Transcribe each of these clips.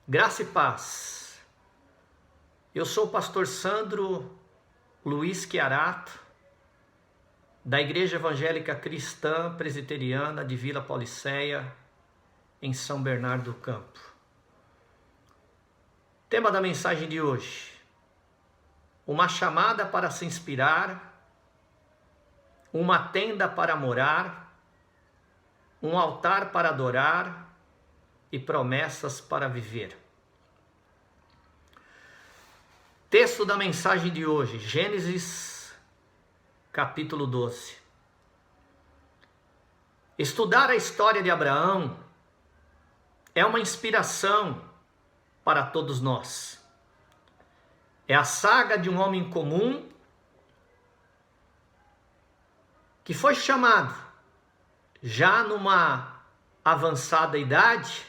Graça e paz. Eu sou o pastor Sandro Luiz Chiarato, da Igreja Evangélica Cristã Presbiteriana de Vila Pauliceia, em São Bernardo do Campo. Tema da mensagem de hoje: uma chamada para se inspirar, uma tenda para morar, um altar para adorar e promessas para viver. Texto da mensagem de hoje, Gênesis capítulo 12. Estudar a história de Abraão é uma inspiração para todos nós. É a saga de um homem comum que foi chamado, já numa avançada idade,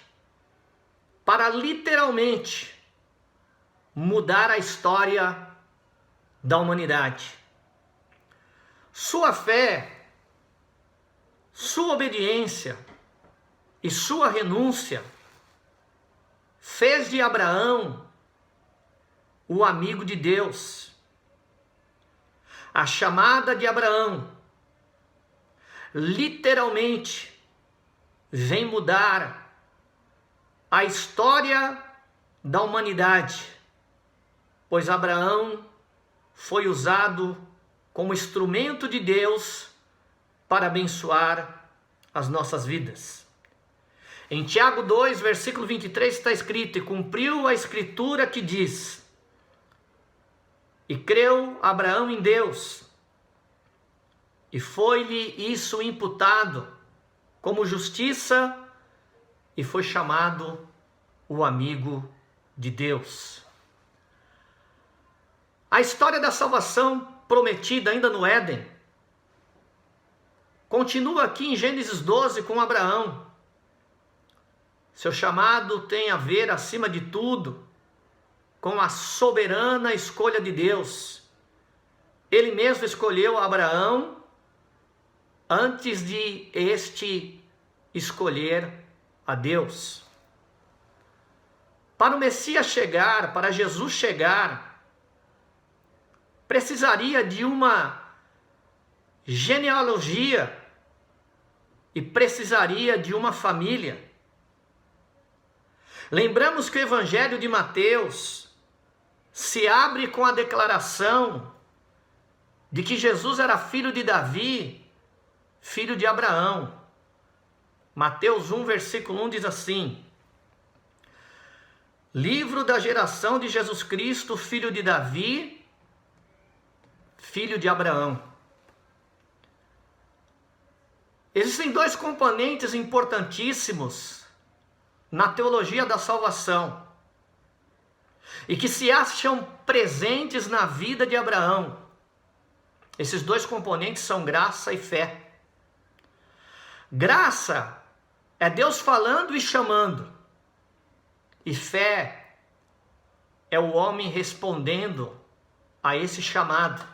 para literalmente mudar a história da humanidade. Sua fé, sua obediência e sua renúncia fez de Abraão o amigo de Deus. A chamada de Abraão literalmente vem mudar a história da humanidade, pois Abraão foi usado como instrumento de Deus para abençoar as nossas vidas. Em Tiago 2, versículo 23 está escrito: e cumpriu a escritura que diz: e creu Abraão em Deus, e foi-lhe isso imputado como justiça, e foi chamado o amigo de Deus. A história da salvação prometida ainda no Éden continua aqui em Gênesis 12 com Abraão. Seu chamado tem a ver, acima de tudo, com a soberana escolha de Deus. Ele mesmo escolheu Abraão antes de este escolher a Deus. Para o Messias chegar, para Jesus chegar, precisaria de uma genealogia e precisaria de uma família. Lembramos que o Evangelho de Mateus se abre com a declaração de que Jesus era filho de Davi, filho de Abraão. Mateus 1, versículo 1 diz assim: livro da geração de Jesus Cristo, filho de Davi, filho de Abraão. Existem dois componentes importantíssimos na teologia da salvação e que se acham presentes na vida de Abraão. Esses dois componentes são graça e fé. Graça é Deus falando e chamando, e fé é o homem respondendo a esse chamado.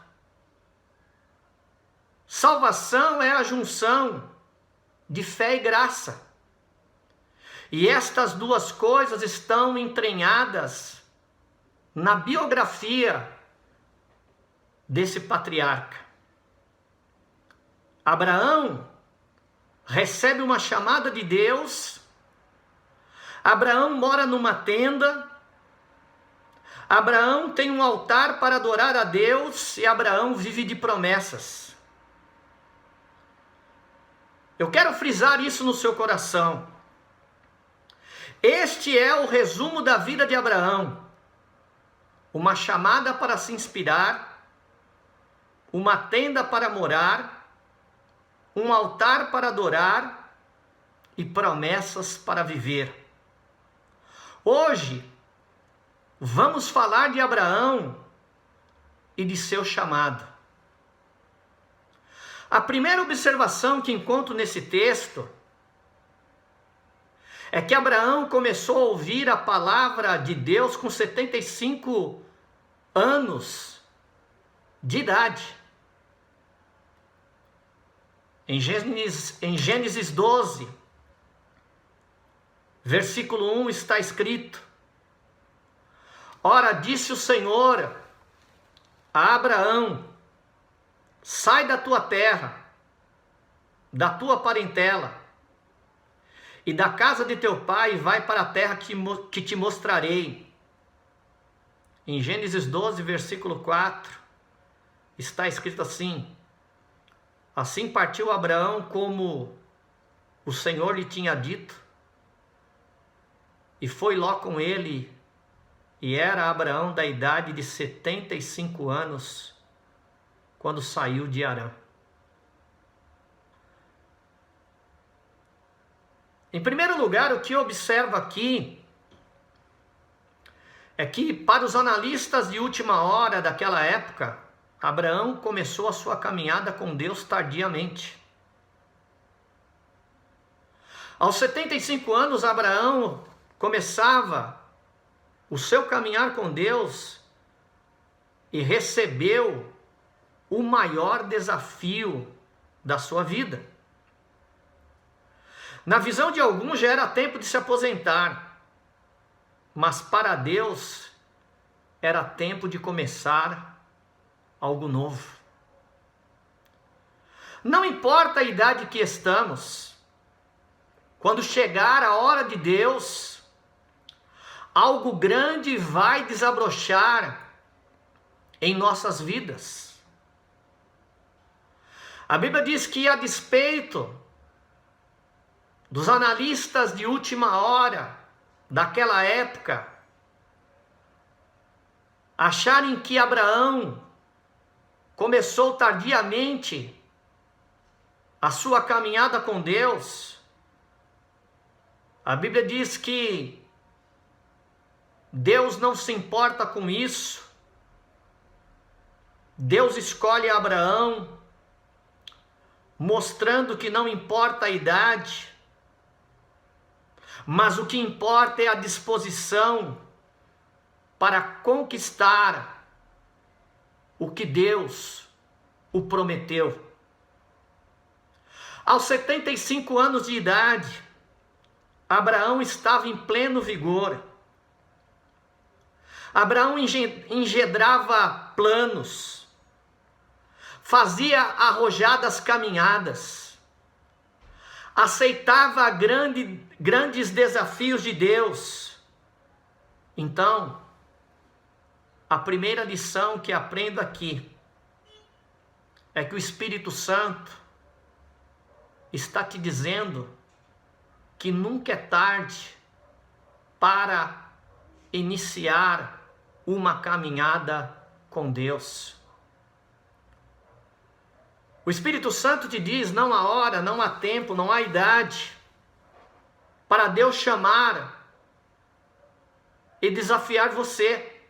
Salvação é a junção de fé e graça. E estas duas coisas estão entranhadas na biografia desse patriarca. Abraão recebe uma chamada de Deus. Abraão mora numa tenda. Abraão tem um altar para adorar a Deus e Abraão vive de promessas. Eu quero frisar isso no seu coração. Este é o resumo da vida de Abraão. Uma chamada para se inspirar, uma tenda para morar, um altar para adorar e promessas para viver. Hoje, vamos falar de Abraão e de seu chamado. A primeira observação que encontro nesse texto é que Abraão começou a ouvir a palavra de Deus com 75 anos de idade. Em Gênesis 12, versículo 1 está escrito: Ora, disse o Senhor a Abraão: sai da tua terra, da tua parentela e da casa de teu pai, e vai para a terra que te mostrarei. Em Gênesis 12, versículo 4, está escrito assim: assim partiu Abraão como o Senhor lhe tinha dito, e foi Ló com ele, e era Abraão da idade de 75 anos, quando saiu de Harã. Em primeiro lugar, o que eu observo aqui é que, para os analistas de última hora daquela época, Abraão começou a sua caminhada com Deus tardiamente. Aos 75 anos, Abraão começava o seu caminhar com Deus e recebeu o maior desafio da sua vida. Na visão de alguns já era tempo de se aposentar, mas para Deus era tempo de começar algo novo. Não importa a idade que estamos, quando chegar a hora de Deus, algo grande vai desabrochar em nossas vidas. A Bíblia diz que, a despeito dos analistas de última hora daquela época acharem que Abraão começou tardiamente a sua caminhada com Deus, a Bíblia diz que Deus não se importa com isso. Deus escolhe Abraão, mostrando que não importa a idade, mas o que importa é a disposição para conquistar o que Deus o prometeu. Aos 75 anos de idade, Abraão estava em pleno vigor. Abraão engendrava planos, fazia arrojadas caminhadas, aceitava grandes desafios de Deus. Então, a primeira lição que aprendo aqui é que o Espírito Santo está te dizendo que nunca é tarde para iniciar uma caminhada com Deus. O Espírito Santo te diz: não há hora, não há tempo, não há idade para Deus chamar e desafiar você.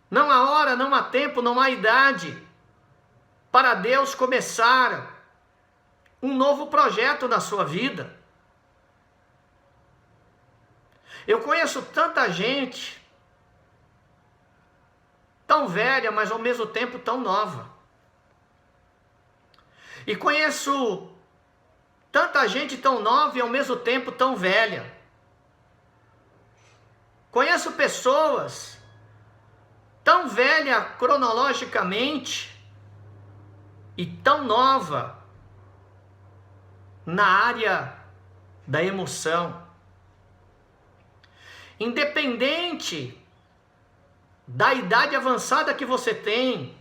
Não há hora, não há tempo, não há idade para Deus começar um novo projeto na sua vida. Eu conheço tanta gente tão velha, mas ao mesmo tempo tão nova. E conheço tanta gente tão nova e ao mesmo tempo tão velha. Conheço pessoas tão velha cronologicamente e tão nova na área da emoção. Independente da idade avançada que você tem,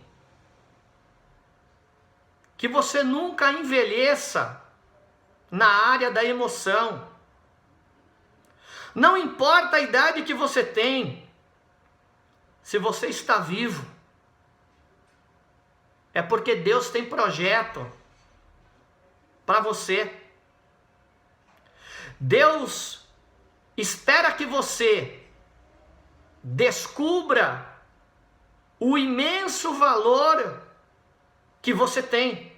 que você nunca envelheça na área da emoção. Não importa a idade que você tem, se você está vivo, é porque Deus tem projeto para você. Deus espera que você descubra o imenso valor que você tem.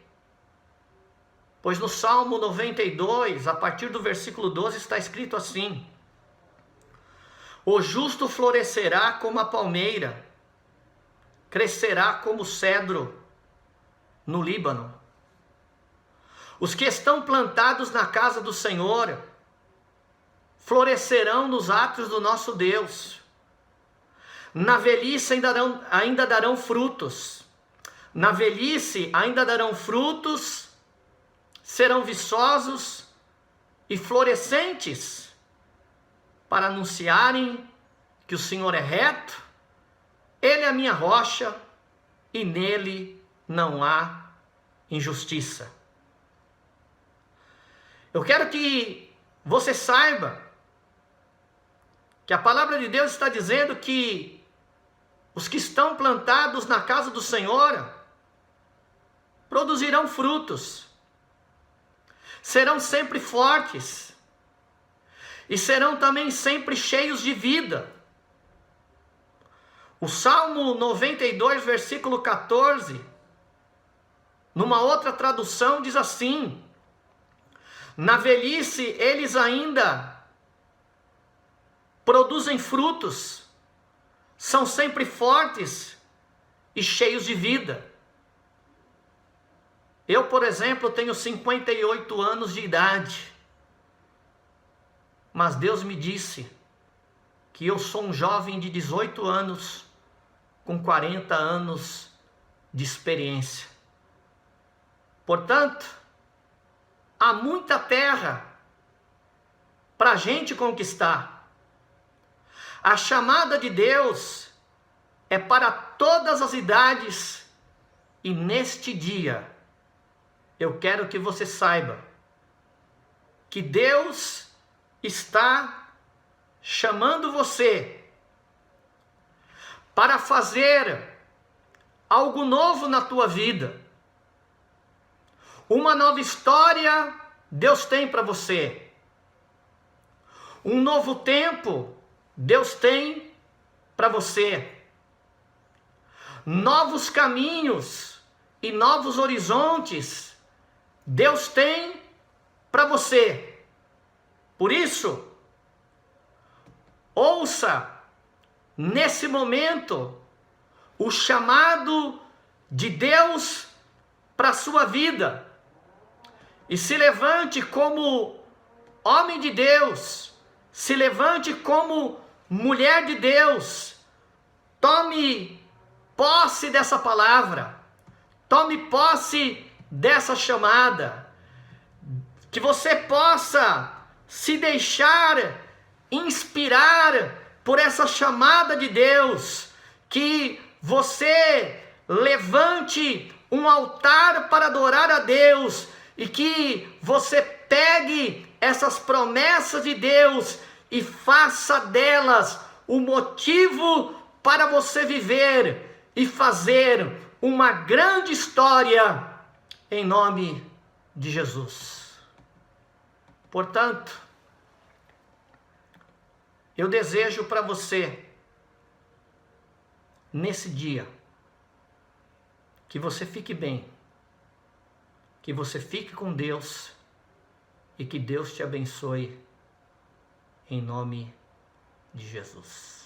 Pois no Salmo 92, a partir do versículo 12, está escrito assim: o justo florescerá como a palmeira, crescerá como o cedro no Líbano. Os que estão plantados na casa do Senhor florescerão nos átrios do nosso Deus. Na velhice ainda darão frutos. Na velhice ainda darão frutos, serão viçosos e florescentes, para anunciarem que o Senhor é reto, Ele é a minha rocha e nele não há injustiça. Eu quero que você saiba que a palavra de Deus está dizendo que os que estão plantados na casa do Senhor produzirão frutos, serão sempre fortes e serão também sempre cheios de vida. O Salmo 92, versículo 14, numa outra tradução diz assim: na velhice eles ainda produzem frutos, são sempre fortes e cheios de vida. Eu, por exemplo, tenho 58 anos de idade, mas Deus me disse que eu sou um jovem de 18 anos com 40 anos de experiência. Portanto, há muita terra para a gente conquistar. A chamada de Deus é para todas as idades, e neste dia eu quero que você saiba que Deus está chamando você para fazer algo novo na tua vida. Uma nova história Deus tem para você. Um novo tempo Deus tem para você. Novos caminhos e novos horizontes Deus tem para você. Por isso, ouça nesse momento o chamado de Deus para a sua vida e se levante como homem de Deus, se levante como mulher de Deus. Tome posse dessa palavra, tome posse dessa chamada, que você possa se deixar inspirar por essa chamada de Deus, que você levante um altar para adorar a Deus e que você pegue essas promessas de Deus e faça delas o motivo para você viver e fazer uma grande história em nome de Jesus. Portanto, eu desejo para você, nesse dia, que você fique bem, que você fique com Deus e que Deus te abençoe em nome de Jesus.